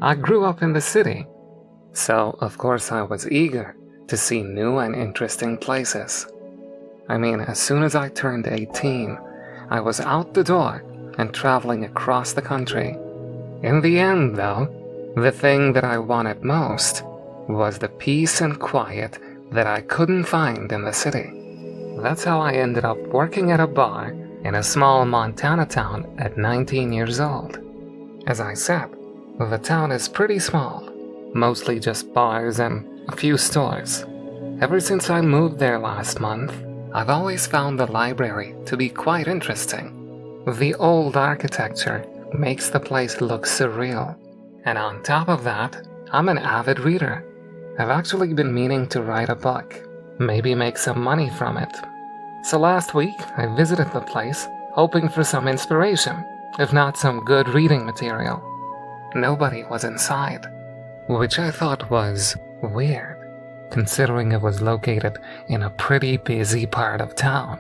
I grew up in the city, so of course I was eager to see new and interesting places. I mean, as soon as I turned 18, I was out the door and traveling across the country. In the end, though, the thing that I wanted most was the peace and quiet that I couldn't find in the city. That's how I ended up working at a bar in a small Montana town at 19 years old. As I said, the town is pretty small, mostly just bars and a few stores. Ever since I moved there last month, I've always found the library to be quite interesting. The old architecture makes the place look surreal, and on top of that, I'm an avid reader. I've actually been meaning to write a book, maybe make some money from it. So last week, I visited the place, hoping for some inspiration, if not some good reading material. Nobody was inside, which I thought was weird, considering it was located in a pretty busy part of town.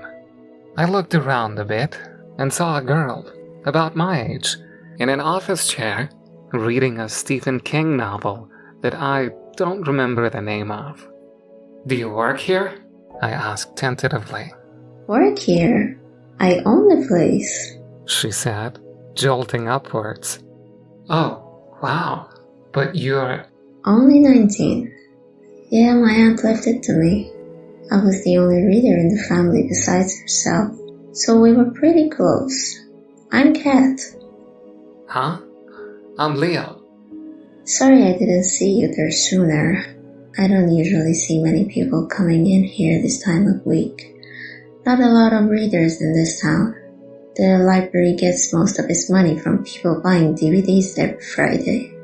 I looked around a bit and saw a girl, about my age, in an office chair, reading a Stephen King novel that I don't remember the name of. "Do you work here?" I asked tentatively. "Work here? I own the place," she said, jolting upwards. "Oh, wow, but you're..." "Only 19. Yeah, my aunt left it to me. I was the only reader in the family besides herself, so we were pretty close. I'm Kat." "Huh? I'm Leo." "Sorry I didn't see you there sooner. I don't usually see many people coming in here this time of week. Not a lot of readers in this town. The library gets most of its money from people buying DVDs every Friday."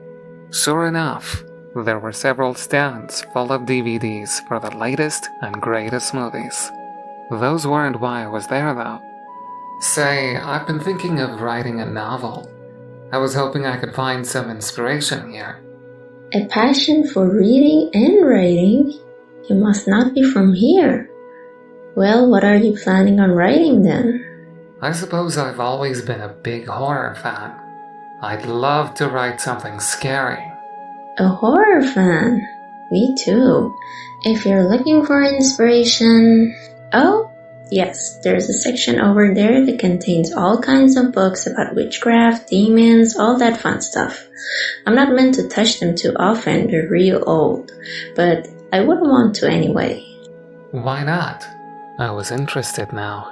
Sure enough, there were several stands full of DVDs for the latest and greatest movies. Those weren't why I was there, though. Say, I've been thinking of writing a novel. I was hoping I could find some inspiration here. "A passion for reading and writing? You must not be from here. Well, what are you planning on writing then?" I suppose I've always been a big horror fan. I'd love to write something scary. "A horror fan? Me too. If you're looking for inspiration..." "Oh, yes, there's a section over there that contains all kinds of books about witchcraft, demons, all that fun stuff. I'm not meant to touch them too often, they're real old, but I wouldn't want to anyway." Why not? I was interested now.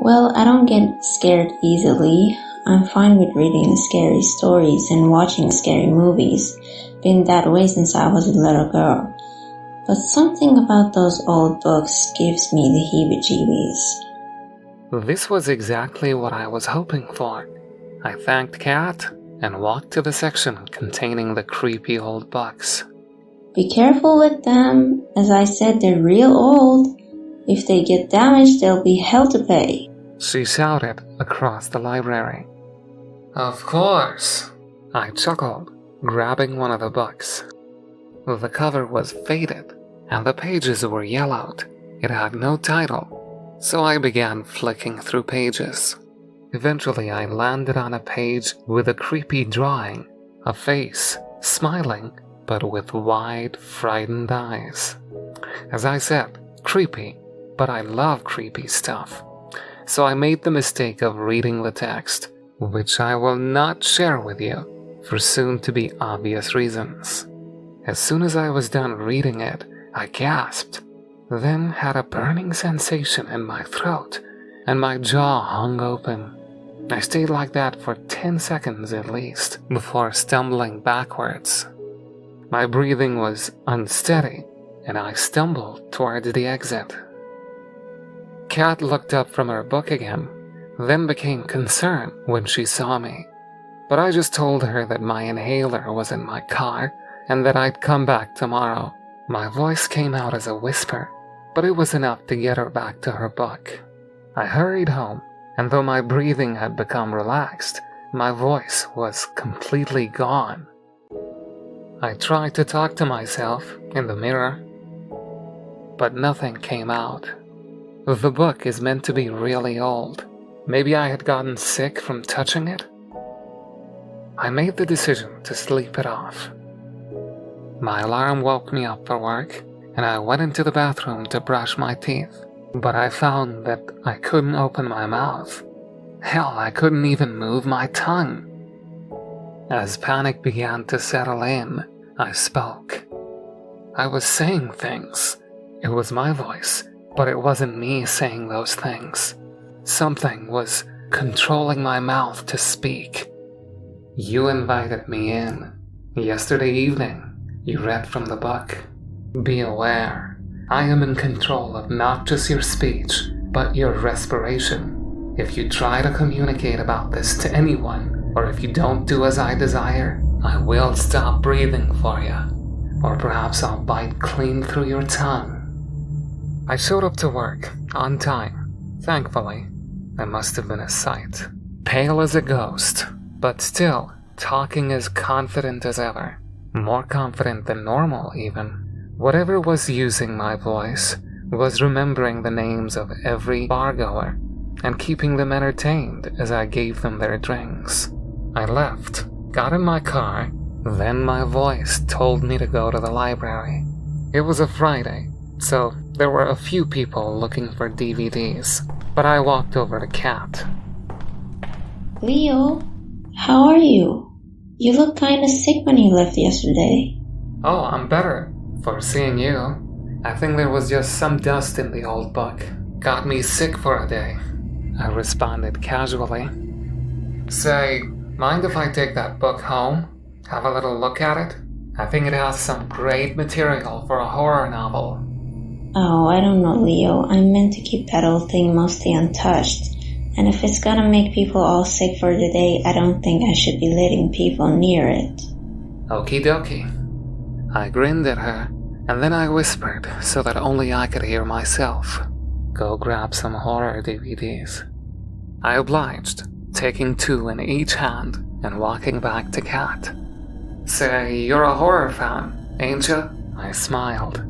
"Well, I don't get scared easily. I'm fine with reading scary stories and watching scary movies. Been that way since I was a little girl. But something about those old books gives me the heebie-jeebies." This was exactly what I was hoping for. I thanked Kat and walked to the section containing the creepy old books. "Be careful with them. As I said, they're real old. If they get damaged, there'll be hell to pay," she shouted across the library. "Of course," I chuckled, grabbing one of the books. The cover was faded, and the pages were yellowed. It had no title, so I began flicking through pages. Eventually, I landed on a page with a creepy drawing, a face, smiling, but with wide, frightened eyes. As I said, creepy, but I love creepy stuff. So I made the mistake of reading the text, which I will not share with you for soon-to-be obvious reasons. As soon as I was done reading it, I gasped, then had a burning sensation in my throat, and my jaw hung open. I stayed like that for 10 seconds at least, before stumbling backwards. My breathing was unsteady, and I stumbled towards the exit. Kat looked up from her book again, then became concerned when she saw me. But I just told her that my inhaler was in my car and that I'd come back tomorrow. My voice came out as a whisper, but it was enough to get her back to her book. I hurried home, and though my breathing had become relaxed, my voice was completely gone. I tried to talk to myself in the mirror, but nothing came out. The book is meant to be really old. Maybe I had gotten sick from touching it? I made the decision to sleep it off. My alarm woke me up for work, and I went into the bathroom to brush my teeth, but I found that I couldn't open my mouth. Hell, I couldn't even move my tongue. As panic began to settle in, I spoke. I was saying things. It was my voice, but it wasn't me saying those things. Something was controlling my mouth to speak. You invited me in. Yesterday evening, you read from the book. Be aware, I am in control of not just your speech, but your respiration. If you try to communicate about this to anyone, or if you don't do as I desire, I will stop breathing for you. Or perhaps I'll bite clean through your tongue. I showed up to work, on time. Thankfully, I must have been a sight. Pale as a ghost, but still talking as confident as ever. More confident than normal, even. Whatever was using my voice was remembering the names of every bargoer and keeping them entertained as I gave them their drinks. I left, got in my car, then my voice told me to go to the library. It was a Friday, so there were a few people looking for DVDs, but I walked over to Kat. Leo, how are you? You look kinda sick when you left yesterday. Oh, I'm better. For seeing you. I think there was just some dust in the old book. Got me sick for a day. I responded casually. Say, mind if I take that book home? Have a little look at it? I think it has some great material for a horror novel. Oh, I don't know, Leo. I meant to keep that old thing mostly untouched. And if it's gonna make people all sick for the day, I don't think I should be letting people near it. Okie dokie. I grinned at her, and then I whispered so that only I could hear myself. Go grab some horror DVDs. I obliged, taking 2 in each hand and walking back to Kat. Say, you're a horror fan, ain't you? I smiled.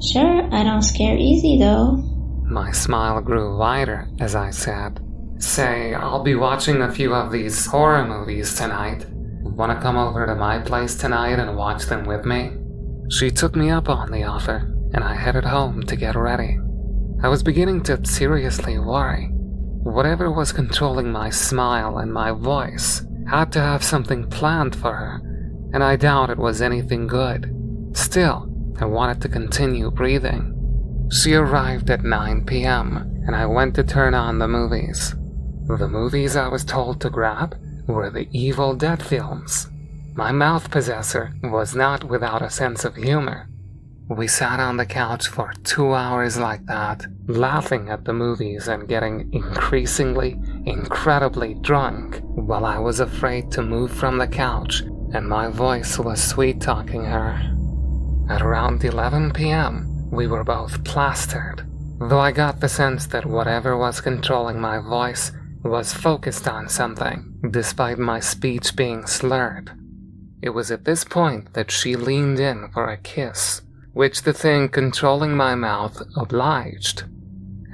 Sure, I don't scare easy though. My smile grew wider as I said, Say, I'll be watching a few of these horror movies tonight. Wanna come over to my place tonight and watch them with me? She took me up on the offer, and I headed home to get ready. I was beginning to seriously worry. Whatever was controlling my smile and my voice had to have something planned for her, and I doubt it was anything good. Still, I wanted to continue breathing. She arrived at 9 p.m., and I went to turn on the movies. The movies I was told to grab were the Evil Dead films. My mouth possessor was not without a sense of humor. We sat on the couch for 2 hours like that, laughing at the movies and getting incredibly drunk, while I was afraid to move from the couch and my voice was sweet-talking her. At around 11 p.m., we were both plastered, though I got the sense that whatever was controlling my voice was focused on something, despite my speech being slurred. It was at this point that she leaned in for a kiss, which the thing controlling my mouth obliged.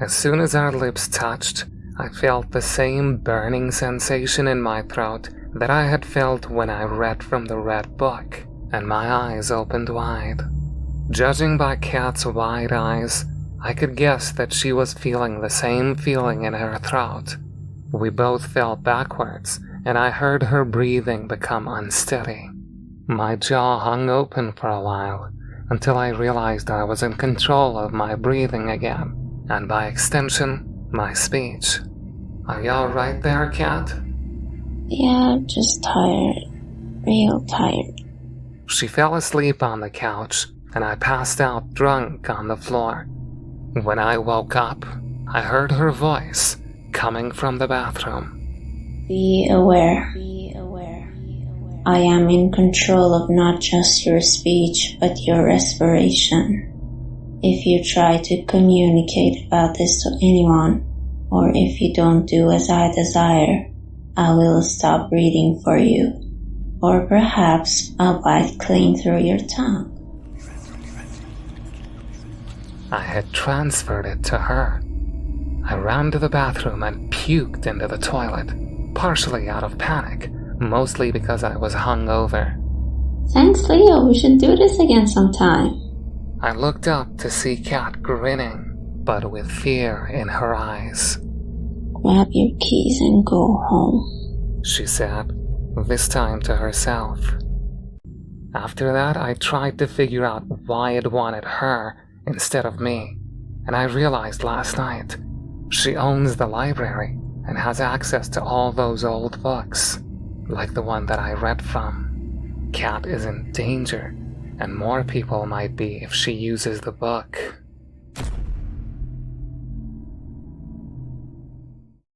As soon as our lips touched, I felt the same burning sensation in my throat that I had felt when I read from the red book, and my eyes opened wide. Judging by Kat's wide eyes, I could guess that she was feeling the same feeling in her throat. We both fell backwards, and I heard her breathing become unsteady. My jaw hung open for a while, until I realized I was in control of my breathing again, and by extension, my speech. Are you alright there, Kat? Yeah, just tired. Real tired. She fell asleep on the couch, and I passed out drunk on the floor. When I woke up, I heard her voice coming from the bathroom. Be aware. I am in control of not just your speech, but your respiration. If you try to communicate about this to anyone, or if you don't do as I desire, I will stop breathing for you. Or perhaps I'll bite clean through your tongue. I had transferred it to her. I ran to the bathroom and puked into the toilet, partially out of panic, mostly because I was hungover. Thanks, Leo. We should do this again sometime. I looked up to see Kat grinning, but with fear in her eyes. Grab your keys and go home, She said, this time to herself. After that, I tried to figure out why it wanted her instead of me, and I realized last night she owns the library and has access to all those old books, like the one that I read from. Kat is in danger, and more people might be if she uses the book.